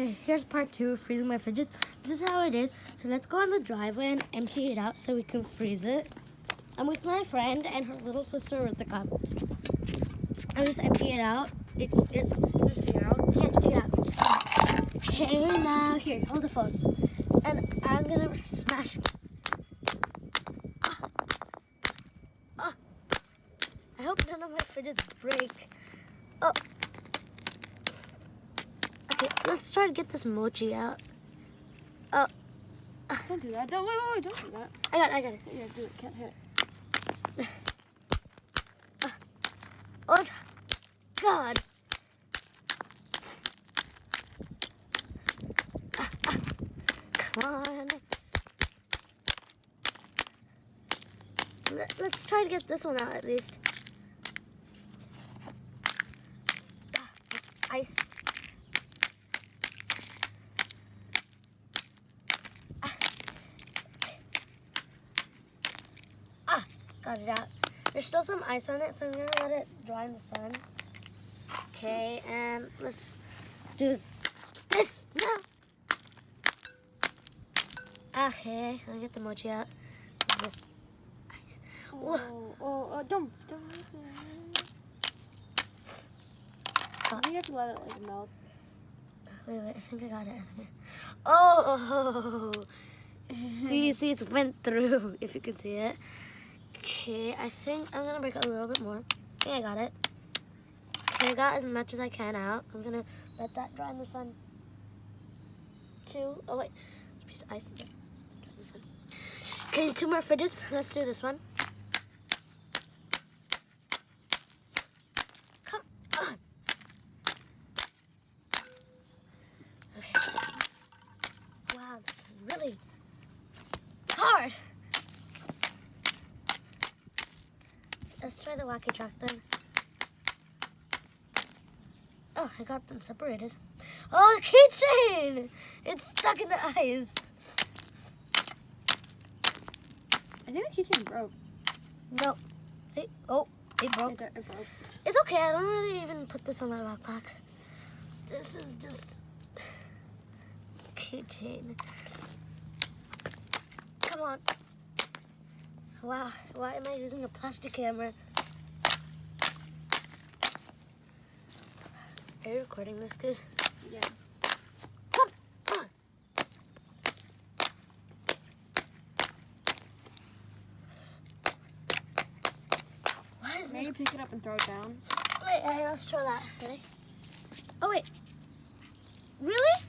Okay, here's part 2 of freezing my fidgets. This is how it is. So let's go on the driveway and empty it out so we can freeze it. I'm with my friend and her little sister with the cup. I'll just empty it out. Just take it out. Yeah, just take it out. Okay, now here, hold the phone. And I'm gonna smash it. Oh. I hope none of my fidgets break. Oh. Okay, let's try to get this mochi out. Oh. Don't do that. Don't wait, don't do that. I got it. Yeah, do it. Can't hit. Oh God. Come on. Let's try to get this one out at least. It's ice. Got it out. There's still some ice on it, so I'm gonna let it dry in the sun. Okay, and let's do this now. Okay, let me get the mochi out. This ice. Don't. I think you have to let it like melt. Wait, I think I got it. Oh, see, it went through. If you can see it. Okay, I think I'm gonna break it a little bit more. Okay, I got it. Okay, I got as much as I can out. I'm gonna let that dry in the sun too. Oh wait, there's a piece of ice in there. Dry in the sun. Okay, 2 more fidgets. Let's do this one. Come on. Okay. Wow, this is really hard. Let's try the wacky track then. Oh, I got them separated. Oh, the keychain! It's stuck in the ice. I think the keychain broke. No. See? Oh, it broke. It broke. It's okay. I don't really even put this on my backpack. This is just keychain. Come on. Wow, why am I using a plastic camera? Are you recording this good? Yeah. Come on. Why is Maybe this? pick it up and throw it down. Wait, let's try that. Ready? Oh wait. Really?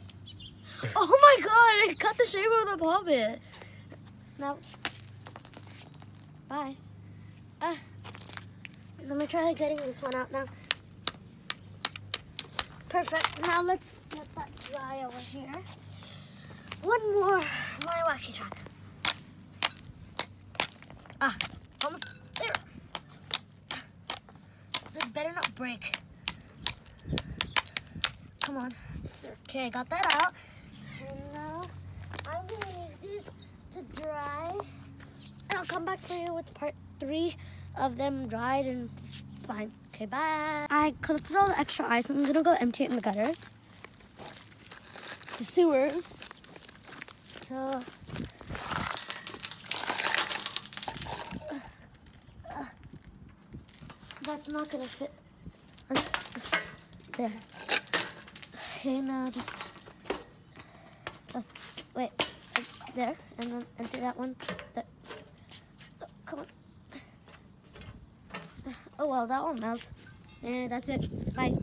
Oh my God! I cut the shape of the puppet. Now. Bye. Let me try getting this one out now. Perfect. Now let's let that dry over here. One more. My wacky track. Almost there. This better not break. Come on. Okay, I got that out. And now I'm gonna use these to dry. And I'll come back for you with part 3 of them dried and fine. Okay, bye. I collected all the extra ice. I'm gonna go empty it in the gutters. The sewers. So, that's not gonna fit. There. Okay, now just, wait, there, and then empty that one. There. Come on. Oh well, that one melts. And that's it. Bye.